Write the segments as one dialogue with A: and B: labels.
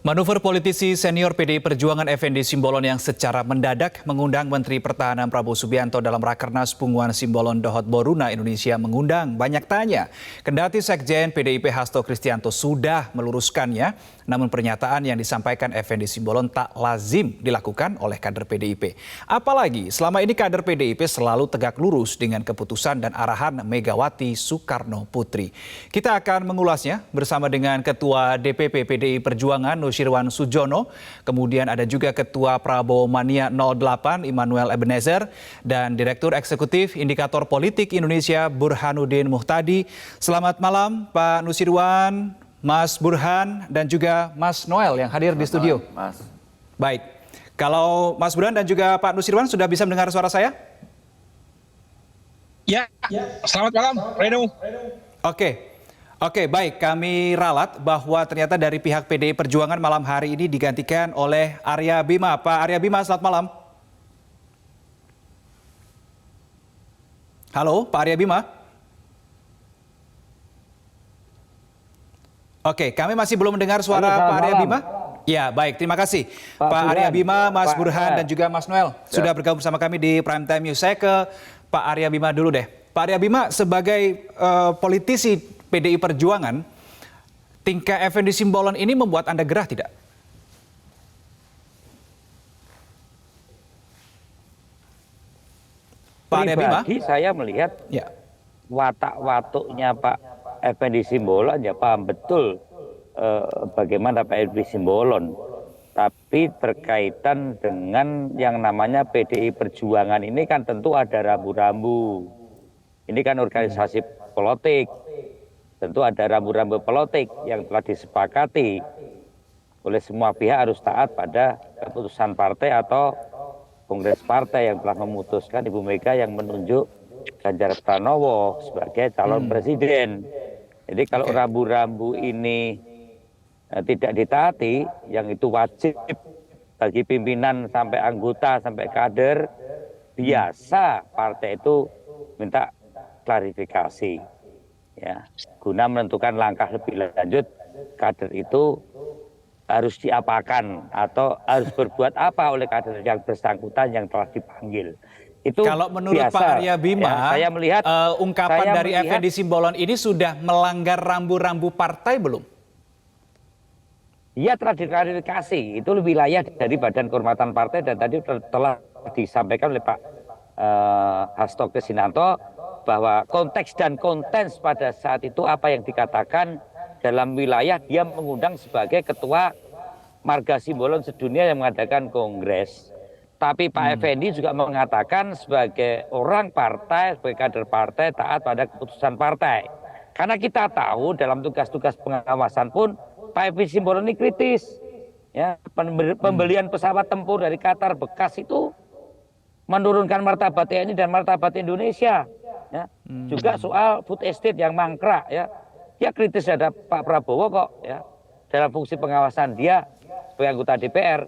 A: Manuver politisi senior PDI Perjuangan Effendi Simbolon yang secara mendadak mengundang Menteri Pertahanan Prabowo Subianto dalam Rakernas Punguan Simbolon Dohot Boruna Indonesia mengundang banyak tanya. Kendati Sekjen PDIP Hasto Kristianto sudah meluruskannya, namun pernyataan yang disampaikan Effendi Simbolon tak lazim dilakukan oleh kader PDIP. Apalagi selama ini kader PDIP selalu tegak lurus dengan keputusan dan arahan Megawati Soekarno Putri. Kita akan mengulasnya bersama dengan Ketua DPP PDI Perjuangan Nusirwan Sujono, kemudian ada juga Ketua Prabowo Mania 08 Immanuel Ebenezer, dan Direktur Eksekutif Indikator Politik Indonesia Burhanuddin Muhtadi. Selamat malam Pak Nusirwan, Mas Burhan, dan juga Mas Noel yang hadir di studio.
B: Mas.
A: Baik, kalau Mas Burhan dan juga Pak Nusirwan sudah bisa mendengar suara saya?
C: Ya, selamat malam, Reno.
A: Oke, baik. Kami ralat bahwa ternyata dari pihak PDI Perjuangan malam hari ini digantikan oleh Arya Bima. Pak Arya Bima, selamat malam. Halo, Pak Arya Bima. Oke, kami masih belum mendengar suara Pak Arya Bima. Ya, baik. Terima kasih. Pak Arya Bima, Mas Burhan, dan juga Mas Noel sudah bergabung bersama kami di Prime Time News. Saya ke Pak Arya Bima dulu deh. Pak Arya Bima, sebagai politisi PDI Perjuangan, tingkah Effendi Simbolon ini membuat Anda gerah tidak? Pak Arya Bima?
B: Pribadi saya melihat watak-watuknya Pak Effendi Simbolon ya paham betul bagaimana Pak Effendi Simbolon. Tapi berkaitan dengan yang namanya PDI Perjuangan ini kan tentu ada rambu-rambu. Ini kan organisasi politik. Tentu ada rambu-rambu politik yang telah disepakati oleh semua pihak harus taat pada keputusan partai atau kongres partai yang telah memutuskan Ibu Mega yang menunjuk Ganjar Pranowo sebagai calon presiden. Jadi kalau rambu-rambu ini tidak ditaati, yang itu wajib bagi pimpinan sampai anggota sampai kader, biasa partai itu minta klarifikasi. Ya, guna menentukan langkah lebih lanjut, kader itu harus diapakan atau harus berbuat apa oleh kader yang bersangkutan yang telah dipanggil. Itu
A: kalau menurut
B: biasa.
A: Pak Arya Bima,
B: ya, saya melihat
A: ungkapan dari Effendi Simbolon ini sudah melanggar rambu-rambu partai belum?
B: Ia telah diklarifikasi, itu wilayah dari Badan Kehormatan Partai dan tadi telah disampaikan oleh Pak Hasto Kristianto bahwa konteks dan konten pada saat itu apa yang dikatakan dalam wilayah dia mengundang sebagai ketua Marga Simbolon sedunia yang mengadakan kongres. Tapi Pak Effendi juga mengatakan sebagai orang partai, sebagai kader partai taat pada keputusan partai. Karena kita tahu dalam tugas-tugas pengawasan pun Pak Effendi Simbolon ini kritis. Ya, pembelian pesawat tempur dari Qatar bekas itu menurunkan martabat TNI dan martabat Indonesia. Ya. Juga soal food estate yang mangkrak, ya, dia kritis terhadap Pak Prabowo kok, ya, dalam fungsi pengawasan dia sebagai anggota DPR.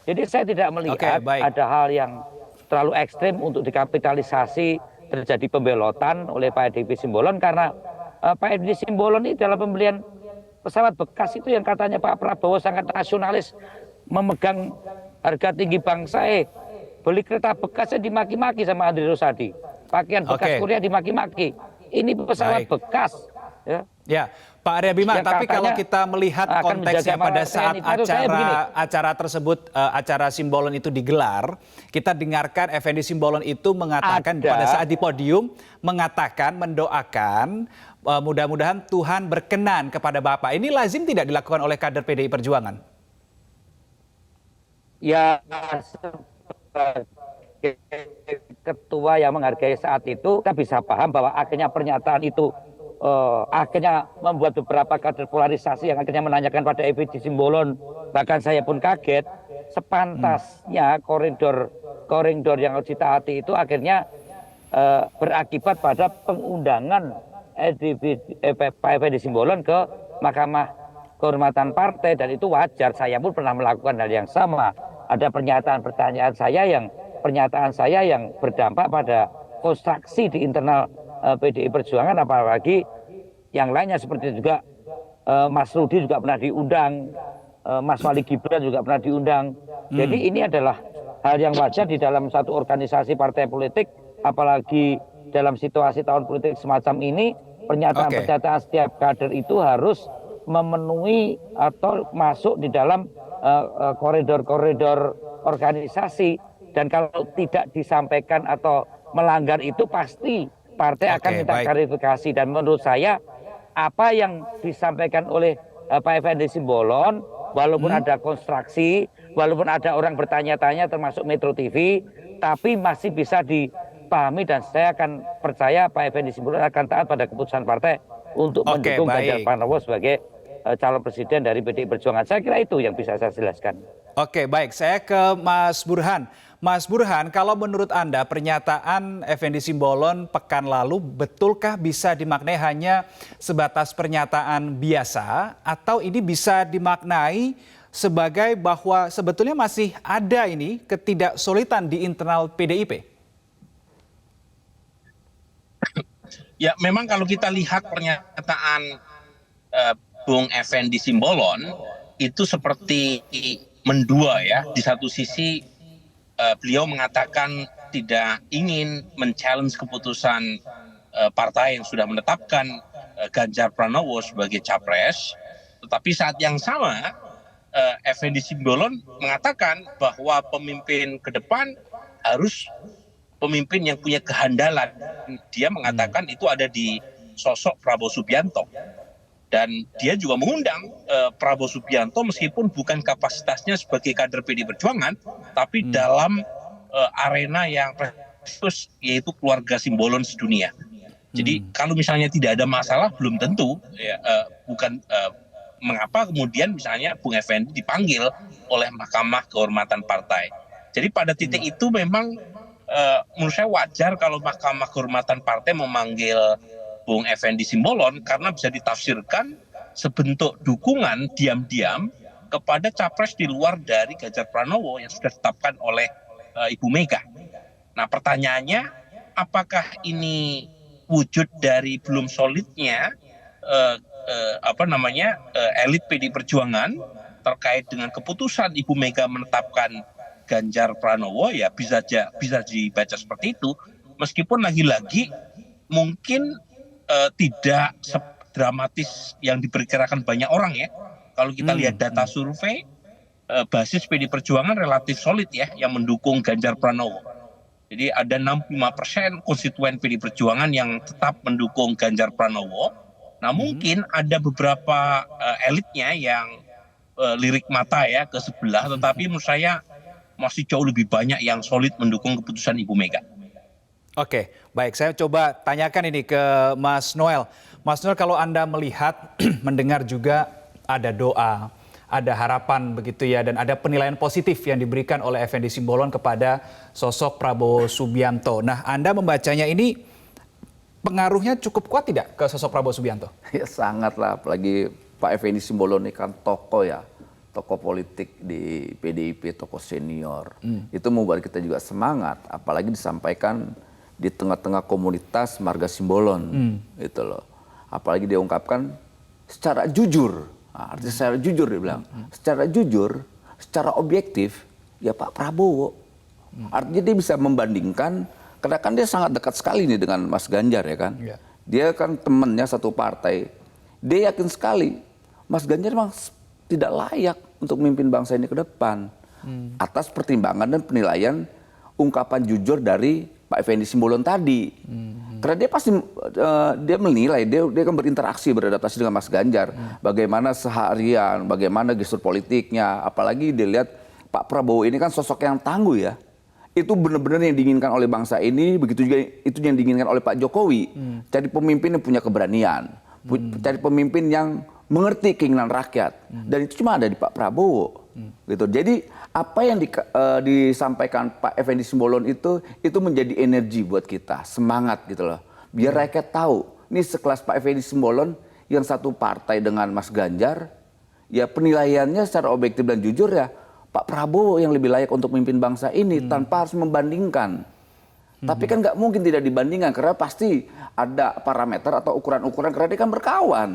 B: Jadi saya tidak melihat ada hal yang terlalu ekstrim untuk dikapitalisasi terjadi pembelotan oleh Pak Effendi Simbolon karena Pak Effendi Simbolon ini dalam pembelian pesawat bekas itu yang katanya Pak Prabowo sangat nasionalis, memegang harga tinggi bangsa, beli kereta bekasnya dimaki-maki sama Andri Rosadi. Pakaian bekas Korea dimaki-maki. Ini pesawat bekas.
A: Ya, Pak Arya Bima, tapi kalau kita melihat konteksnya pada saat acara tersebut, acara Simbolon itu digelar, kita dengarkan Effendi Simbolon itu mengatakan pada saat di podium, mengatakan, mendoakan, mudah-mudahan Tuhan berkenan kepada Bapak. Ini lazim tidak dilakukan oleh kader PDI Perjuangan? Ya, ketua yang menghargai saat itu, kita bisa paham bahwa akhirnya pernyataan itu akhirnya membuat beberapa kader polarisasi yang akhirnya menanyakan pada Effendi Simbolon, bahkan saya pun kaget. Sepantasnya koridor yang harus ditaati itu akhirnya berakibat pada pengundangan Pak Effendi Simbolon ke Mahkamah Kehormatan Partai, dan itu wajar. Saya pun pernah melakukan hal yang sama. Ada pernyataan saya yang berdampak pada konstruksi di internal PDI Perjuangan, apalagi yang lainnya seperti juga Mas Rudi juga pernah diundang
B: Mas Wali Gibran juga pernah diundang. Jadi ini adalah hal yang wajar di dalam satu organisasi partai politik, apalagi dalam situasi tahun politik semacam ini, pernyataan-pernyataan setiap kader itu harus memenuhi atau masuk di dalam koridor-koridor organisasi. Dan kalau tidak disampaikan atau melanggar itu pasti partai akan minta klarifikasi. Dan menurut saya apa yang disampaikan oleh Pak Effendi Simbolon, walaupun ada konstruksi, walaupun ada orang bertanya-tanya termasuk Metro TV, tapi masih bisa dipahami dan saya akan percaya Pak Effendi Simbolon akan taat pada keputusan partai untuk mendukung Ganjar Pranowo sebagai calon presiden dari PDI Perjuangan. Saya kira itu yang bisa saya jelaskan.
A: Oke, baik. Saya ke Mas Burhan. Mas Burhan, kalau menurut Anda pernyataan Effendi Simbolon pekan lalu betulkah bisa dimaknai hanya sebatas pernyataan biasa atau ini bisa dimaknai sebagai bahwa sebetulnya masih ada ini ketidaksolidan di internal PDIP?
D: Ya, memang kalau kita lihat pernyataan Bung Effendi Simbolon itu seperti mendua ya. Di satu sisi beliau mengatakan tidak ingin men-challenge keputusan partai yang sudah menetapkan Ganjar Pranowo sebagai capres, tetapi saat yang sama Effendi Simbolon mengatakan bahwa pemimpin ke depan harus pemimpin yang punya kehandalan. Dia mengatakan itu ada di sosok Prabowo Subianto. Dan dia juga mengundang Prabowo Subianto meskipun bukan kapasitasnya sebagai kader PDI Perjuangan, tapi dalam arena yang prestisius yaitu keluarga Simbolon sedunia. Jadi kalau misalnya tidak ada masalah belum tentu, ya, bukan mengapa kemudian misalnya Bung Effendi dipanggil oleh Mahkamah Kehormatan Partai. Jadi pada titik itu memang menurut saya wajar kalau Mahkamah Kehormatan Partai memanggil Bung Effendi Simbolon karena bisa ditafsirkan sebentuk dukungan diam-diam kepada capres di luar dari Ganjar Pranowo yang sudah ditetapkan oleh Ibu Mega. Nah pertanyaannya, apakah ini wujud dari belum solidnya elit PDI Perjuangan terkait dengan keputusan Ibu Mega menetapkan Ganjar Pranowo? Ya bisa dibaca seperti itu, meskipun lagi-lagi mungkin tidak sedramatis yang diperkirakan banyak orang ya. Kalau kita lihat data survei, basis PDI Perjuangan relatif solid ya yang mendukung Ganjar Pranowo. Jadi ada 65% konstituen PDI Perjuangan yang tetap mendukung Ganjar Pranowo. Nah mungkin ada beberapa elitnya yang lirik mata ya ke sebelah, tetapi menurut saya masih jauh lebih banyak yang solid mendukung keputusan Ibu Mega.
A: Oke, baik. Saya coba tanyakan ini ke Mas Noel. Mas Noel, kalau Anda melihat, mendengar juga ada doa, ada harapan begitu ya, dan ada penilaian positif yang diberikan oleh Effendi Simbolon kepada sosok Prabowo Subianto. Nah, Anda membacanya ini pengaruhnya cukup kuat tidak ke sosok Prabowo Subianto?
E: Ya sangat lah, apalagi Pak Effendi Simbolon ini kan tokoh ya, tokoh politik di PDIP, tokoh senior. Itu membuat kita juga semangat, apalagi disampaikan di tengah-tengah komunitas marga Simbolon, gitu loh. Apalagi dia ungkapkan secara jujur, nah, artinya secara jujur dia bilang, secara jujur, secara objektif, ya Pak Prabowo. Artinya dia bisa membandingkan, karena kan dia sangat dekat sekali nih dengan Mas Ganjar ya kan. Dia kan temannya satu partai, dia yakin sekali Mas Ganjar memang tidak layak untuk memimpin bangsa ini ke depan, atas pertimbangan dan penilaian ungkapan jujur dari Pak Effendi Simbolon tadi. Karena dia pasti dia menilai, dia kan berinteraksi, beradaptasi dengan Mas Ganjar. Bagaimana seharian, bagaimana gestur politiknya. Apalagi dilihat Pak Prabowo ini kan sosok yang tangguh ya. Itu benar-benar yang diinginkan oleh bangsa ini, begitu juga itu yang diinginkan oleh Pak Jokowi. Cari pemimpin yang punya keberanian, cari pemimpin yang mengerti keinginan rakyat. Dan itu cuma ada di Pak Prabowo. Gitu. Jadi apa yang disampaikan Pak Effendi Simbolon itu menjadi energi buat kita, semangat gitu loh. Biar rakyat tahu, ini sekelas Pak Effendi Simbolon yang satu partai dengan Mas Ganjar, ya penilaiannya secara objektif dan jujur ya Pak Prabowo yang lebih layak untuk memimpin bangsa ini tanpa harus membandingkan. Tapi kan nggak mungkin tidak dibandingkan karena pasti ada parameter atau ukuran-ukuran karena dia kan berkawan.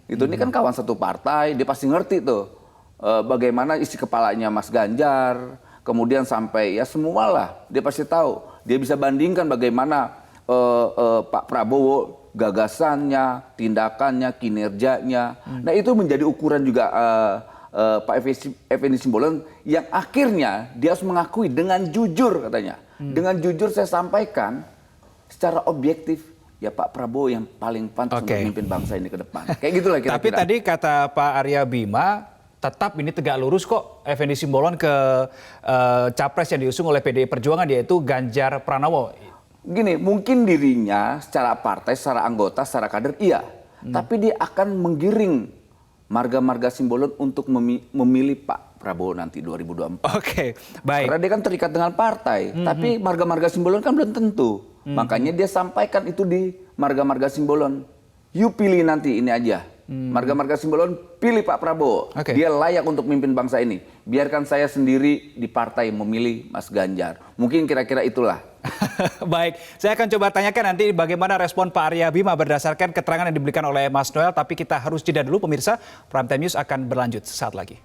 E: Itu ini kan kawan satu partai, dia pasti ngerti tuh bagaimana isi kepalanya Mas Ganjar, kemudian sampai ya semualah dia pasti tahu. Dia bisa bandingkan bagaimana Pak Prabowo gagasannya, tindakannya, kinerjanya. Nah itu menjadi ukuran juga Pak Effendi Simbolon yang akhirnya dia harus mengakui dengan jujur katanya. Dengan jujur saya sampaikan secara objektif ya Pak Prabowo yang paling pantas untuk memimpin bangsa ini ke depan. Kayak gitulah kira-kira.
A: Tapi tadi kata Pak Arya Bima, tetap ini tegak lurus kok Effendi Simbolon ke capres yang diusung oleh PDI Perjuangan yaitu Ganjar Pranowo.
E: Gini, mungkin dirinya secara partai, secara anggota, secara kader iya. Tapi dia akan menggiring marga-marga Simbolon untuk memilih Pak Prabowo nanti 2024.
A: Oke, baik.
E: Karena dia kan terikat dengan partai, tapi marga-marga Simbolon kan belum tentu. Makanya dia sampaikan itu di marga-marga Simbolon. You pilih nanti ini aja. Marga-marga Simbolon pilih Pak Prabowo. Dia layak untuk memimpin bangsa ini. Biarkan saya sendiri di partai memilih Mas Ganjar. Mungkin kira-kira itulah.
A: Baik, saya akan coba tanyakan nanti bagaimana respon Pak Arya Bima berdasarkan keterangan yang diberikan oleh Mas Noel. Tapi kita harus jeda dulu pemirsa, Prime Time News akan berlanjut sesaat lagi.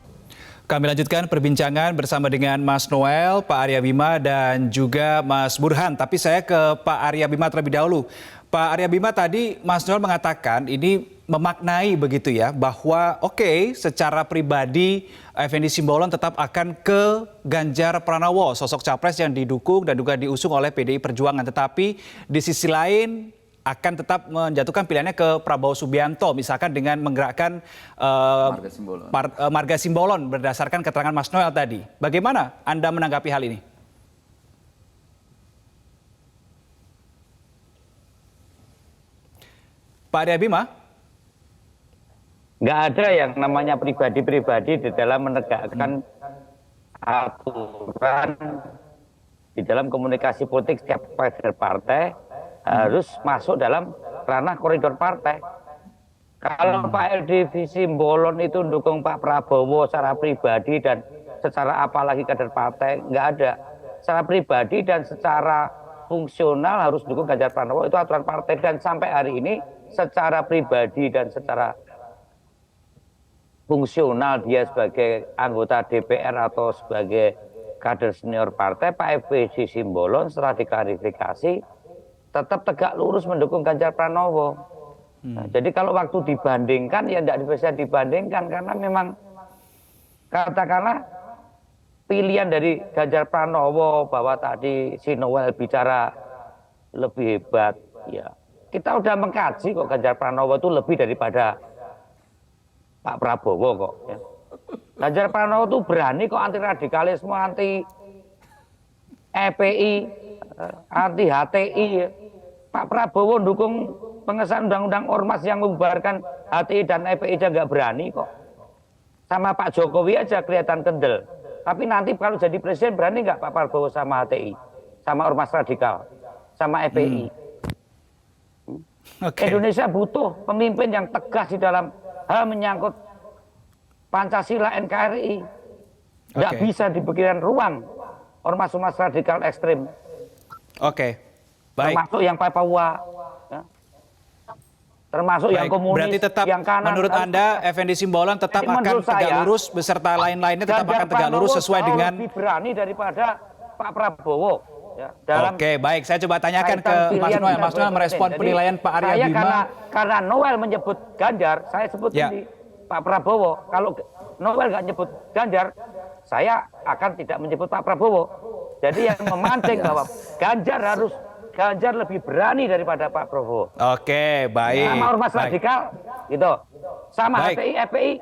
A: Kami lanjutkan perbincangan bersama dengan Mas Noel, Pak Arya Bima dan juga Mas Burhan. Tapi saya ke Pak Arya Bima terlebih dahulu. Pak Arya Bima tadi Mas Noel mengatakan ini memaknai begitu ya bahwa secara pribadi Effendi Simbolon tetap akan ke Ganjar Pranowo, sosok capres yang didukung dan juga diusung oleh PDI Perjuangan. Tetapi di sisi lain akan tetap menjatuhkan pilihannya ke Prabowo Subianto, misalkan dengan menggerakkan marga Simbolon berdasarkan keterangan Mas Noel tadi. Bagaimana Anda menanggapi hal ini? Pak Arya Bima?
B: Nggak ada yang namanya pribadi-pribadi di dalam menegakkan aturan di dalam komunikasi politik setiap kader partai harus masuk dalam ranah koridor partai. Kalau Pak Effendi Simbolon itu mendukung Pak Prabowo secara pribadi dan secara apalagi kader partai, nggak ada. Secara pribadi dan secara fungsional harus dukung Ganjar Pranowo, itu aturan partai. Dan sampai hari ini secara pribadi dan secara fungsional dia sebagai anggota DPR atau sebagai kader senior partai, Pak Effendi Simbolon setelah diklarifikasi tetap tegak lurus mendukung Ganjar Pranowo. Nah, jadi kalau waktu dibandingkan ya tidak bisa dibandingkan karena memang katakanlah pilihan dari Ganjar Pranowo bahwa tadi si Noel bicara lebih hebat, ya kita udah mengkaji kok Ganjar Pranowo itu lebih daripada Pak Prabowo kok. Ya. Ganjar Pranowo tuh berani kok anti radikalisme, anti EPI, anti HTI. Ya. Pak Prabowo dukung pengesahan undang-undang ormas yang membubarkan HTI dan EPI aja nggak berani kok. Sama Pak Jokowi aja kelihatan kendel. Tapi nanti kalau jadi presiden berani nggak Pak Prabowo sama HTI, sama ormas radikal, sama EPI? Indonesia butuh pemimpin yang tegas di dalam hal menyangkut Pancasila NKRI. Nggak bisa diberikan ruang ormas-ormas radikal ekstrim.
A: Baik.
B: Termasuk yang Papua, ya. Termasuk yang komunis,
A: berarti tetap
B: yang kanan.
A: Menurut Anda, Effendi Simbolon tetap akan tegak lurus beserta lain-lainnya tetap akan tegak lurus sesuai dengan
B: lebih berani daripada Pak Prabowo. Ya,
A: baik. Saya coba tanyakan ke Mas Noel. Mas Noel merespon penilaian Pak Arya Bima.
B: Karena Noel menyebut Ganjar, saya sebut ini Pak Prabowo. Kalau Noel nggak nyebut Ganjar, saya akan tidak menyebut Pak Prabowo. Jadi yang memancing bahwa Ganjar lebih berani daripada Pak Prabowo.
A: Baik.
B: Sama ormas radikal, gitu. Sama HTI, FPI.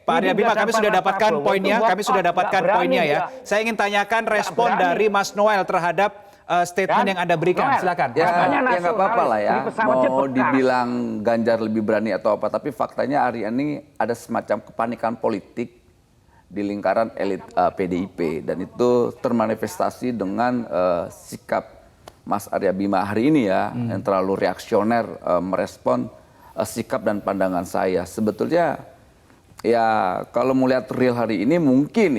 A: Pak Arya Bima, kami sudah dapatkan poinnya. Ya. Saya ingin tanyakan respon dari Mas Noel terhadap statement yang Anda berikan. Silakan.
E: Ya nggak apa-apa lah ya. Mau dibilang Ganjar lebih berani atau apa, tapi faktanya hari ini ada semacam kepanikan politik di lingkaran elit PDIP dan itu termanifestasi dengan sikap Mas Arya Bima hari ini ya, yang terlalu reaksioner merespon sikap dan pandangan saya. Sebetulnya ya kalau melihat real hari ini mungkin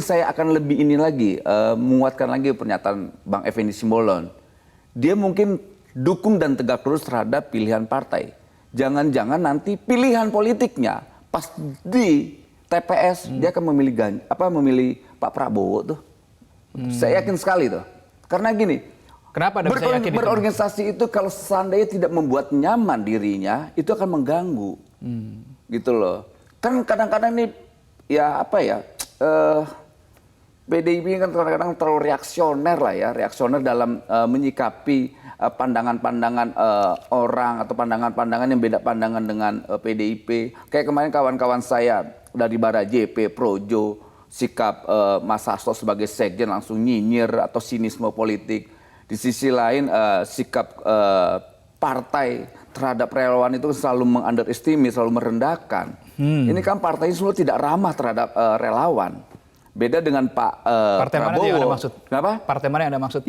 E: saya akan lebih ini lagi, menguatkan lagi pernyataan Bang Effendi Simbolon. Dia mungkin dukung dan tegak lurus terhadap pilihan partai. Jangan-jangan nanti pilihan politiknya pas di TPS dia akan memilih Pak Prabowo tuh. Saya yakin sekali tuh. Karena gini,
A: Kenapa Anda bisa yakin itu?
E: berorganisasi itu kalau seandainya tidak membuat nyaman dirinya, itu akan mengganggu. Gitu loh. Kan kadang-kadang nih, ya apa ya, PDIP kan kadang-kadang terlalu reaksioner lah ya, reaksioner dalam menyikapi pandangan-pandangan orang atau pandangan-pandangan yang beda pandangan dengan PDIP. Kayak kemarin kawan-kawan saya dari Bara JP, Projo, sikap Mas Hasto sebagai sekjen langsung nyinyir atau sinisme politik. Di sisi lain sikap partai terhadap relawan itu selalu mengunderestimate, selalu merendahkan. Ini kan partai semua tidak ramah terhadap relawan. Beda dengan Pak
A: Partai
E: Prabowo.
A: mana yang Anda maksud?
E: Kenapa?
A: Partai mana yang Anda maksud?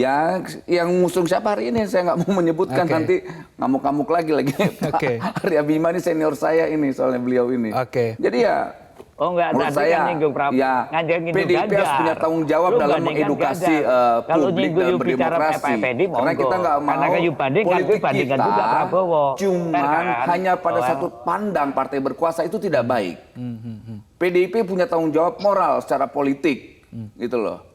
E: Yang ngusung siapa hari ini saya nggak mau menyebutkan, nanti ngamuk-ngamuk lagi.
A: Oke.
E: Pak Arya Bima ini senior saya ini, soalnya beliau ini.
A: Oke.
E: Jadi ya
B: Oh enggak,
E: menurut
B: tadi
E: saya
B: kan nyinggung
E: ya PDIP harus punya tanggung jawab dalam mengedukasi publik dalam berdemokrasi. Karena kita nggak mau politik kita cuman hanya pada satu pandang partai berkuasa, itu tidak baik. PDIP punya tanggung jawab moral secara politik, gitu loh,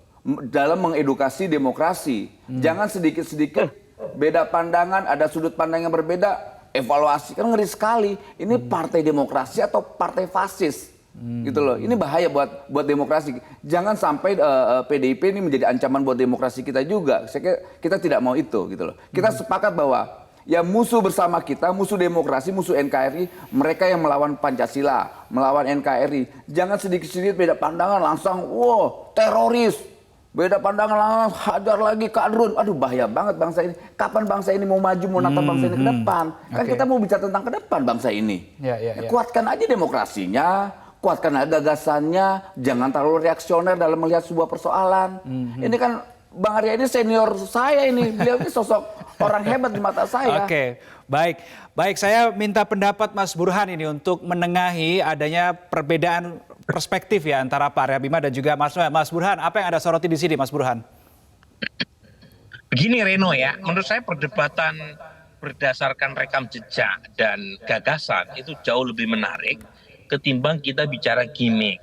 E: dalam mengedukasi demokrasi. Jangan sedikit-sedikit beda pandangan, ada sudut pandang yang berbeda, evaluasi, kan ngeri sekali. Ini partai demokrasi atau partai fasis? Gitu loh. Ini bahaya buat demokrasi. Jangan sampai PDIP ini menjadi ancaman buat demokrasi kita juga. Kita tidak mau itu, gitu loh. Kita sepakat bahwa ya musuh bersama kita, musuh demokrasi, musuh NKRI, mereka yang melawan Pancasila, melawan NKRI. Jangan sedikit-sedikit beda pandangan langsung, wow, teroris. Beda pandangan langsung hajar lagi kadrun. Aduh, bahaya banget bangsa ini. Kapan bangsa ini mau maju, mau nata bangsa ini ke depan? Kan kita mau bicara tentang ke depan bangsa ini. Kuatkan aja demokrasinya, kuatkan aja gagasannya, jangan terlalu reaksioner dalam melihat sebuah persoalan. Ini kan Bang Arya ini senior saya ini, beliau ini sosok orang hebat di mata saya.
A: Oke, baik. Saya minta pendapat Mas Burhan ini untuk menengahi adanya perbedaan perspektif ya antara Pak Arya Bima dan juga Mas Burhan. Apa yang Anda soroti di sini, Mas Burhan?
D: Begini Reno ya, menurut saya perdebatan berdasarkan rekam jejak dan gagasan itu jauh lebih menarik ketimbang kita bicara gimmick.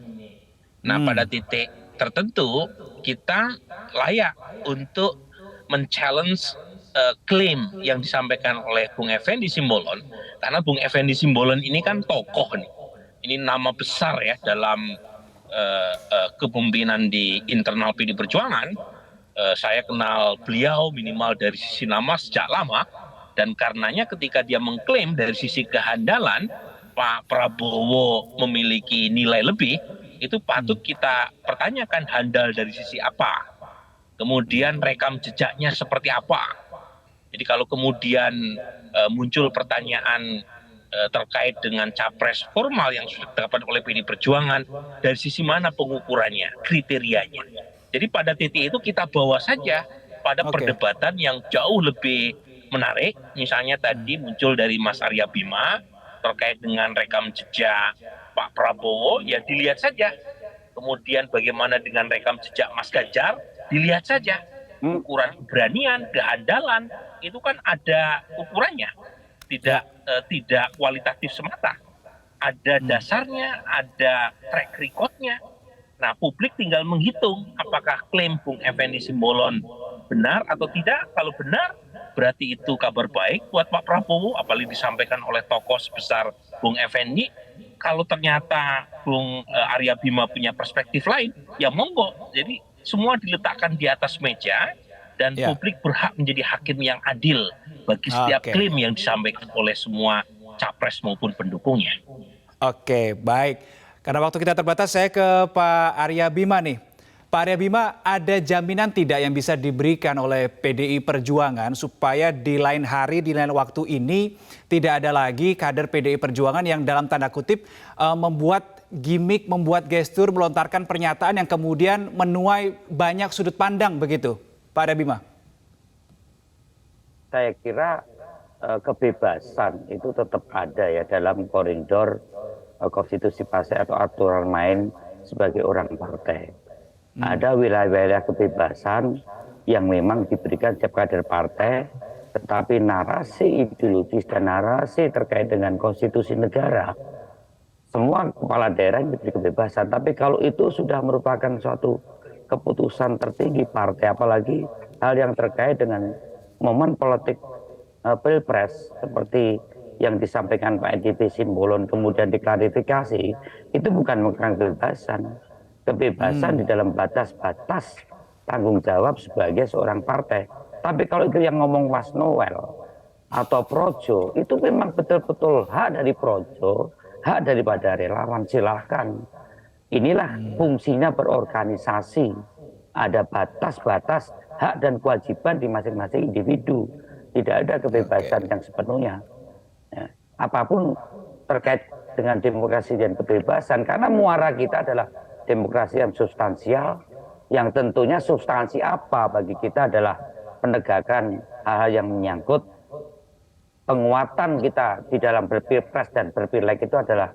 D: Nah, pada titik tertentu kita layak untuk men-challenge klaim yang disampaikan oleh Bung Effendi Simbolon, karena Bung Effendi Simbolon ini kan tokoh nih. Ini nama besar ya dalam kepemimpinan di internal PD Perjuangan. Saya kenal beliau minimal dari sisi nama sejak lama, dan karenanya ketika dia mengklaim dari sisi kehandalan Pak Prabowo memiliki nilai lebih, itu patut kita pertanyakan handal dari sisi apa. Kemudian rekam jejaknya seperti apa. Jadi kalau kemudian muncul pertanyaan terkait dengan capres formal yang sudah ditetapkan oleh PD Perjuangan, dari sisi mana pengukurannya, kriterianya. Jadi pada titik itu kita bawa saja pada perdebatan yang jauh lebih menarik. Misalnya tadi muncul dari Mas Arya Bima, terkait dengan rekam jejak Pak Prabowo, ya dilihat saja. Kemudian bagaimana dengan rekam jejak Mas Ganjar, dilihat saja. Ukuran keberanian, kehandalan, itu kan ada ukurannya. Tidak kualitatif semata. Ada dasarnya, ada track recordnya. Nah, publik tinggal menghitung apakah klaim Bung Effendi Simbolon benar atau tidak. Kalau benar, berarti itu kabar baik buat Pak Prabowo, apalagi disampaikan oleh tokoh sebesar Bung Effendi. Kalau ternyata Bung Arya Bima punya perspektif lain, ya monggo. Jadi semua diletakkan di atas meja dan publik berhak menjadi hakim yang adil bagi setiap klaim yang disampaikan oleh semua capres maupun pendukungnya.
A: Oke, baik. Karena waktu kita terbatas, saya ke Pak Arya Bima nih. Pak Arya Bima, ada jaminan tidak yang bisa diberikan oleh PDI Perjuangan supaya di lain hari, di lain waktu ini tidak ada lagi kader PDI Perjuangan yang dalam tanda kutip membuat gimmick, membuat gestur, melontarkan pernyataan yang kemudian menuai banyak sudut pandang begitu, Pak Arya Bima?
B: Saya kira kebebasan itu tetap ada ya dalam koridor konstitusi partai atau aturan main sebagai orang partai. Ada wilayah-wilayah kebebasan yang memang diberikan setiap kader partai, tetapi narasi ideologis dan narasi terkait dengan konstitusi negara semua kepala daerah diberi kebebasan. Tapi kalau itu sudah merupakan suatu keputusan tertinggi partai, apalagi hal yang terkait dengan momen politik pilpres seperti yang disampaikan Pak Edi Simbolon kemudian diklarifikasi, itu bukan memegang kebebasan. Kebebasan di dalam batas-batas tanggung jawab sebagai seorang partai. Tapi kalau itu yang ngomong Mas Noel atau Projo, itu memang betul-betul hak dari Projo, hak daripada relawan, silahkan. Inilah fungsinya berorganisasi. Ada batas-batas hak dan kewajiban di masing-masing individu. Tidak ada kebebasan yang sepenuhnya. Ya, apapun terkait dengan demokrasi dan kebebasan, karena muara kita adalah demokrasi yang substansial, yang tentunya substansi apa bagi kita adalah penegakan hal-hal yang menyangkut penguatan kita di dalam berpilpres dan berpileg itu adalah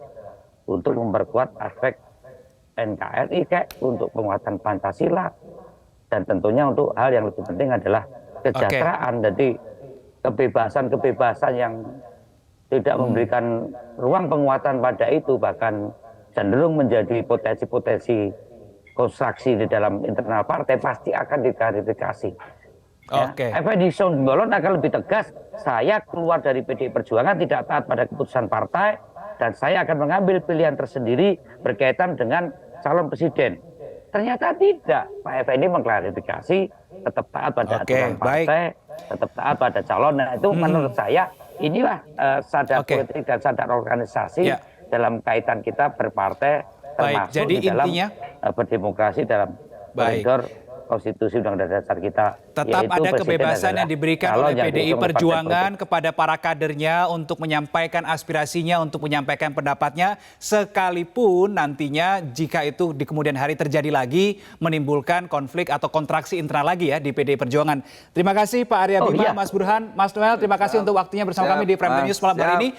B: untuk memperkuat aspek NKRI, untuk penguatan Pancasila, dan tentunya untuk hal yang lebih penting adalah kesejahteraan. Jadi kebebasan-kebebasan yang tidak memberikan ruang penguatan pada itu, bahkan cenderung menjadi potensi-potensi konstruksi di dalam internal partai, pasti akan diklarifikasi. Effendi Simbolon akan lebih tegas, saya keluar dari PDI Perjuangan tidak taat pada keputusan partai, dan saya akan mengambil pilihan tersendiri berkaitan dengan calon presiden. Ternyata tidak, Pak Effendi mengklarifikasi, tetap taat pada aturan partai, tetap taat pada calon. Nah itu menurut saya, inilah sadar politik dan sadar organisasi dalam kaitan kita berpartai, termasuk
A: jadi
B: di dalam
A: intinya
B: berdemokrasi dalam koridor konstitusi Undang-Undang Dasar kita.
A: Tetap ada kebebasan yang diberikan oleh PDI Perjuangan kepada para kadernya untuk menyampaikan aspirasinya, untuk menyampaikan pendapatnya, sekalipun nantinya jika itu di kemudian hari terjadi lagi menimbulkan konflik atau kontraksi internal lagi ya di PDI Perjuangan. Terima kasih Pak Arya Bima, Mas Burhan, Mas Noel, terima kasih untuk waktunya bersama kami di Prime News malam hari ini.